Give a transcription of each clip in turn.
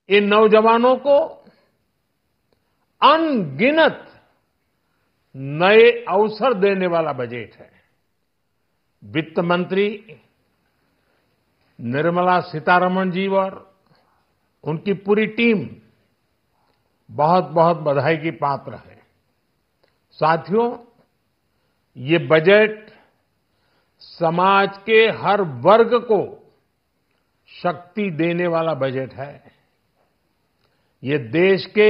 इन नौजवानों को अनगिनत नए अवसर देने वाला बजट है। वित्त मंत्री निर्मला सीतारमण जी और उनकी पूरी टीम बहुत बहुत बधाई की पात्र है। साथियों, ये बजट समाज के हर वर्ग को शक्ति देने वाला बजट है। ये देश के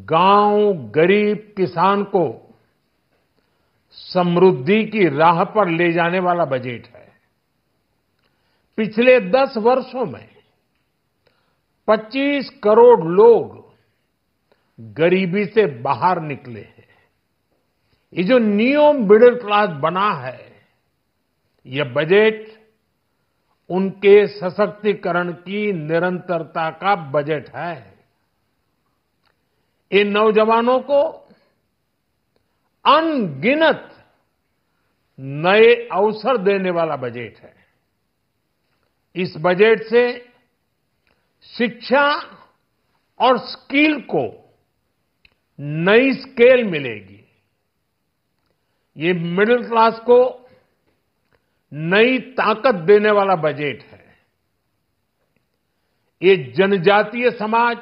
गांव गरीब किसान को समृद्धि की राह पर ले जाने वाला बजट है। पिछले 10 वर्षों में 25 करोड़ लोग गरीबी से बाहर निकले हैं। ये जो न्यू मिडिल क्लास बना है, यह बजट उनके सशक्तिकरण की निरंतरता का बजट है। इन नौजवानों को अनगिनत नए अवसर देने वाला बजट है। इस बजट से शिक्षा और स्किल को नई स्केल मिलेगी। ये मिडिल क्लास को नई ताकत देने वाला बजट है। ये जनजातीय समाज,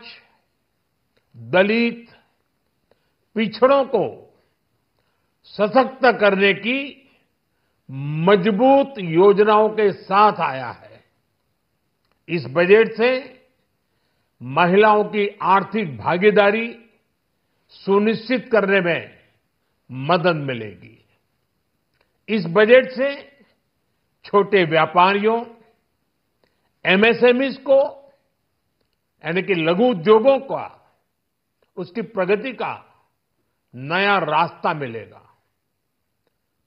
दलित, पिछड़ों को सशक्त करने की मजबूत योजनाओं के साथ आया है। इस बजट से महिलाओं की आर्थिक भागीदारी सुनिश्चित करने में मदद मिलेगी। इस बजट से छोटे व्यापारियों, एमएसएमईज को यानी कि लघु उद्योगों का उसकी प्रगति का नया रास्ता मिलेगा।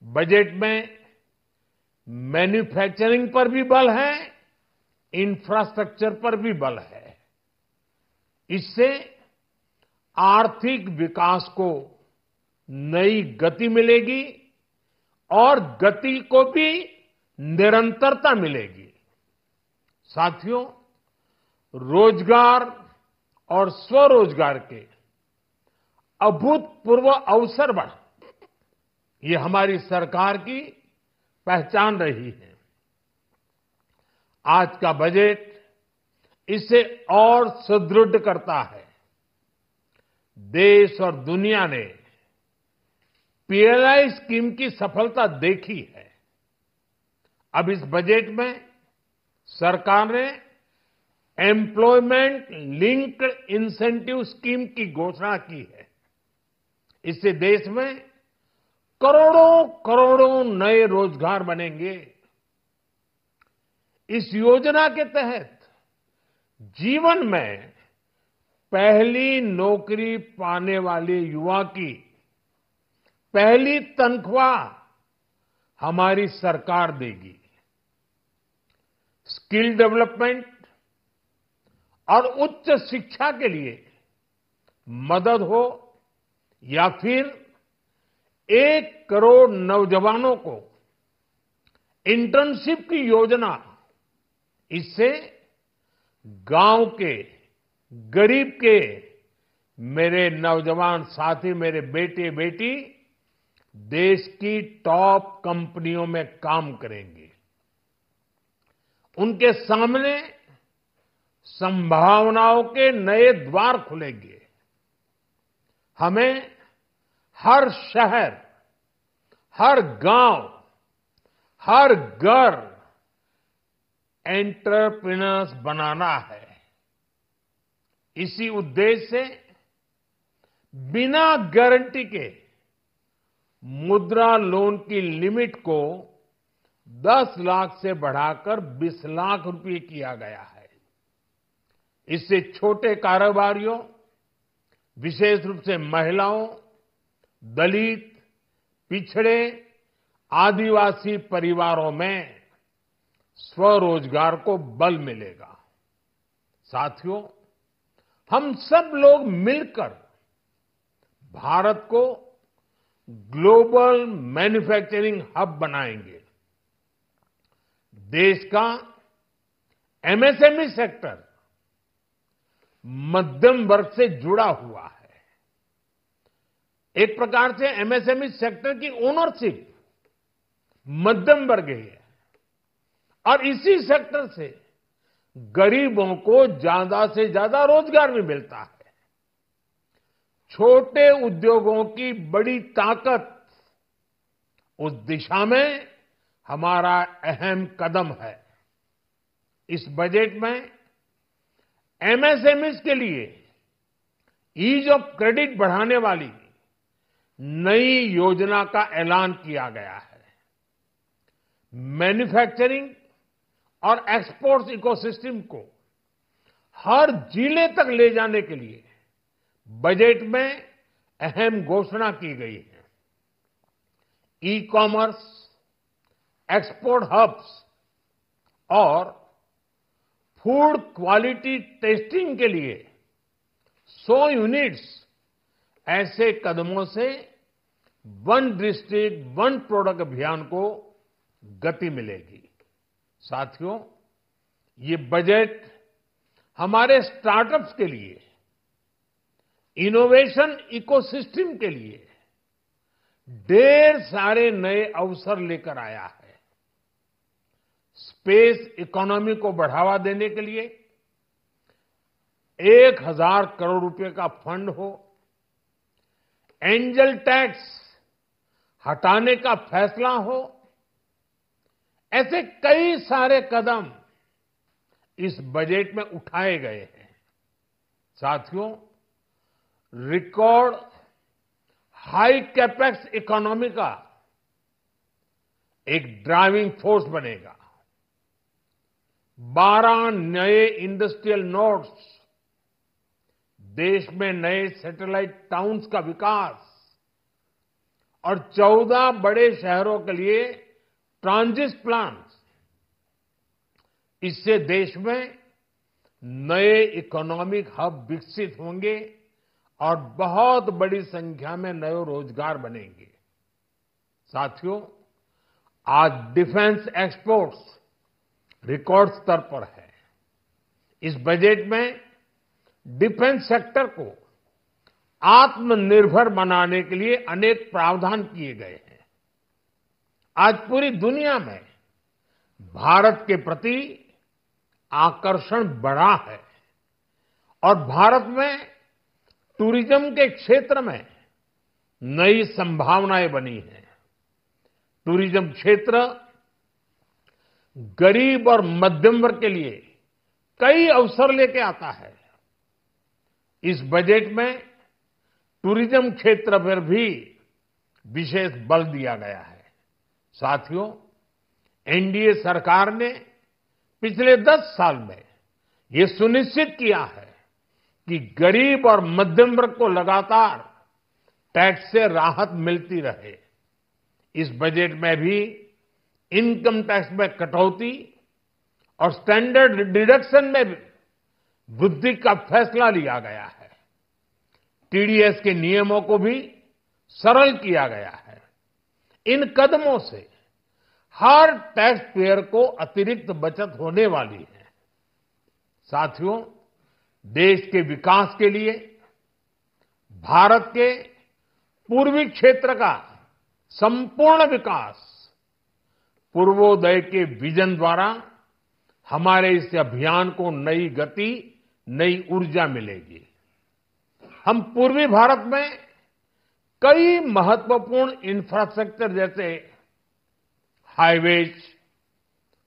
बजट में मैन्युफैक्चरिंग पर भी बल है, इंफ्रास्ट्रक्चर पर भी बल है। इससे आर्थिक विकास को नई गति मिलेगी और गति को भी निरंतरता मिलेगी। साथियों, रोजगार और स्वरोजगार के अभूतपूर्व अवसर बढ़ ये हमारी सरकार की पहचान रही है। आज का बजट इसे और सुदृढ़ करता है। देश और दुनिया ने पीएलआई स्कीम की सफलता देखी है। अब इस बजट में सरकार ने एम्प्लॉयमेंट लिंक्ड इंसेंटिव स्कीम की घोषणा की है। इससे देश में करोड़ों करोड़ों नए रोजगार बनेंगे। इस योजना के तहत जीवन में पहली नौकरी पाने वाले युवा की पहली तनख्वाह हमारी सरकार देगी। स्किल डेवलपमेंट और उच्च शिक्षा के लिए मदद हो या फिर 1 करोड़ नौजवानों को इंटर्नशिप की योजना, इससे गांव के गरीब के मेरे नौजवान साथी, मेरे बेटे बेटी देश की टॉप कंपनियों में काम करेंगे। उनके सामने संभावनाओं के नए द्वार खुलेंगे। हमें हर शहर, हर गांव, हर घर एंटरप्रेन्योर्स बनाना है। इसी उद्देश्य से बिना गारंटी के मुद्रा लोन की लिमिट को 10 लाख से बढ़ाकर 20 लाख रुपए किया गया है। इससे छोटे कारोबारियों, विशेष रूप से महिलाओं, दलित, पिछड़े, आदिवासी परिवारों में स्वरोजगार को बल मिलेगा। साथियों, हम सब लोग मिलकर भारत को ग्लोबल मैन्युफैक्चरिंग हब बनाएंगे। देश का एमएसएमई सेक्टर मध्यम वर्ग से जुड़ा हुआ है। एक प्रकार से एमएसएमई सेक्टर की ओनरशिप मध्यम वर्ग ही है और इसी सेक्टर से गरीबों को ज्यादा से ज्यादा रोजगार भी मिलता है। छोटे उद्योगों की बड़ी ताकत, उस दिशा में हमारा अहम कदम है। इस बजट में एमएसएमईज के लिए ईज ऑफ क्रेडिट बढ़ाने वाली नई योजना का ऐलान किया गया है। मैन्युफैक्चरिंग और एक्सपोर्ट्स इकोसिस्टम को हर जिले तक ले जाने के लिए बजट में अहम घोषणा की गई है। ई कॉमर्स, एक्सपोर्ट हब्स और फूड क्वालिटी टेस्टिंग के लिए 100 यूनिट्स, ऐसे कदमों से वन डिस्ट्रिक्ट वन प्रोडक्ट अभियान को गति मिलेगी। साथियों, ये बजट हमारे स्टार्टअप्स के लिए, इनोवेशन इकोसिस्टम के लिए ढेर सारे नए अवसर लेकर आया है। स्पेस इकोनॉमी को बढ़ावा देने के लिए 1000 करोड़ रुपए का फंड हो, एंजल टैक्स हटाने का फैसला हो, ऐसे कई सारे कदम इस बजट में उठाए गए हैं। साथियों, रिकॉर्ड हाई कैपेक्स इकोनॉमी का एक ड्राइविंग फोर्स बनेगा। 12 नए इंडस्ट्रियल नोड्स, देश में नए सैटेलाइट टाउन्स का विकास और 14 बड़े शहरों के लिए ट्रांजिट प्लान्स, इससे देश में नए इकोनॉमिक हब विकसित होंगे और बहुत बड़ी संख्या में नए रोजगार बनेंगे। साथियों, आज डिफेंस एक्सपोर्ट्स रिकॉर्ड स्तर पर है। इस बजट में डिफेंस सेक्टर को आत्मनिर्भर बनाने के लिए अनेक प्रावधान किए गए हैं। आज पूरी दुनिया में भारत के प्रति आकर्षण बढ़ा है और भारत में टूरिज्म के क्षेत्र में नई संभावनाएं बनी हैं। टूरिज्म क्षेत्र गरीब और मध्यम वर्ग के लिए कई अवसर लेके आता है। इस बजट में टूरिज्म क्षेत्र पर भी विशेष बल दिया गया है। साथियों, एनडीए सरकार ने पिछले 10 साल में ये सुनिश्चित किया है कि गरीब और मध्यम वर्ग को लगातार टैक्स से राहत मिलती रहे। इस बजट में भी इनकम टैक्स में कटौती और स्टैंडर्ड डिडक्शन में वृद्धि का फैसला लिया गया है। टीडीएस के नियमों को भी सरल किया गया है। इन कदमों से हर टैक्स पेयर को अतिरिक्त बचत होने वाली है। साथियों, देश के विकास के लिए भारत के पूर्वी क्षेत्र का संपूर्ण विकास पूर्वोदय के विजन द्वारा हमारे इस अभियान को नई गति, नई ऊर्जा मिलेगी। हम पूर्वी भारत में कई महत्वपूर्ण इंफ्रास्ट्रक्चर जैसे हाईवेज,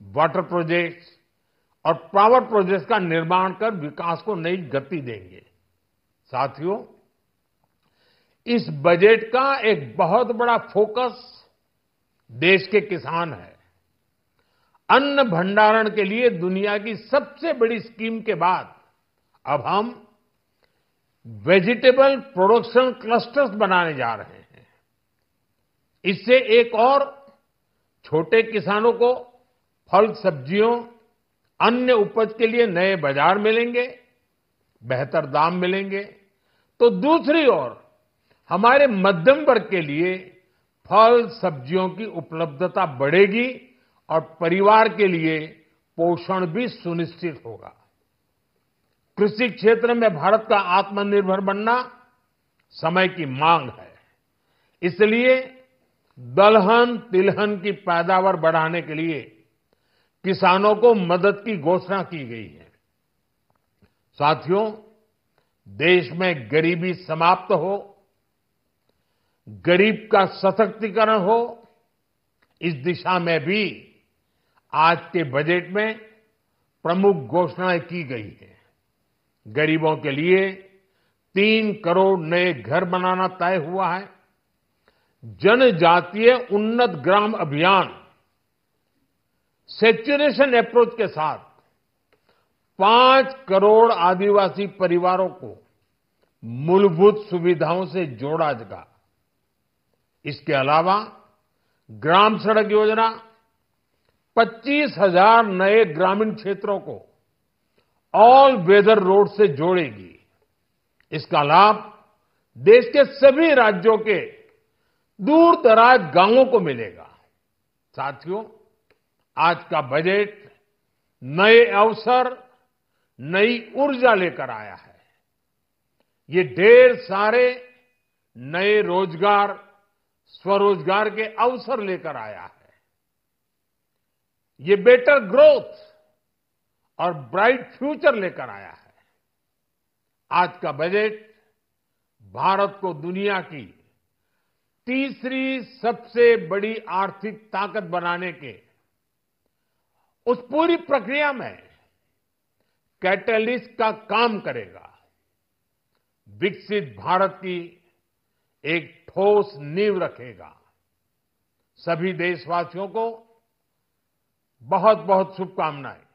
वाटर प्रोजेक्ट्स और पावर प्रोजेक्ट्स का निर्माण कर विकास को नई गति देंगे। साथियों, इस बजट का एक बहुत बड़ा फोकस देश के किसान है। अन्न भंडारण के लिए दुनिया की सबसे बड़ी स्कीम के बाद अब हम वेजिटेबल प्रोडक्शन क्लस्टर्स बनाने जा रहे हैं। इससे एक और छोटे किसानों को फल, सब्जियों, अन्य उपज के लिए नए बाजार मिलेंगे, बेहतर दाम मिलेंगे, तो दूसरी ओर हमारे मध्यम वर्ग के लिए फल, सब्जियों की उपलब्धता बढ़ेगी और परिवार के लिए पोषण भी सुनिश्चित होगा। कृषि क्षेत्र में भारत का आत्मनिर्भर बनना समय की मांग है। इसलिए दलहन तिलहन की पैदावार बढ़ाने के लिए किसानों को मदद की घोषणा की गई है। साथियों, देश में गरीबी समाप्त हो, गरीब का सशक्तिकरण हो, इस दिशा में भी आज के बजट में प्रमुख घोषणाएं की गई हैं। गरीबों के लिए 3 करोड़ नए घर बनाना तय हुआ है। जनजातीय उन्नत ग्राम अभियान सैचुरेशन अप्रोच के साथ 5 करोड़ आदिवासी परिवारों को मूलभूत सुविधाओं से जोड़ा जाएगा। इसके अलावा ग्राम सड़क योजना 25,000 नए ग्रामीण क्षेत्रों को ऑल वेदर रोड से जोड़ेगी। इसका लाभ देश के सभी राज्यों के दूर दराज गांवों को मिलेगा। साथियों, आज का बजट नए अवसर, नई ऊर्जा लेकर आया है। ये ढेर सारे नए रोजगार, स्वरोजगार के अवसर लेकर आया है। ये बेटर ग्रोथ और ब्राइट फ्यूचर लेकर आया है। आज का बजट भारत को दुनिया की तीसरी सबसे बड़ी आर्थिक ताकत बनाने के उस पूरी प्रक्रिया में कैटलिस्ट का काम करेगा। विकसित भारत की एक ठोस नींव रखेगा। सभी देशवासियों को बहुत बहुत शुभकामनाएं।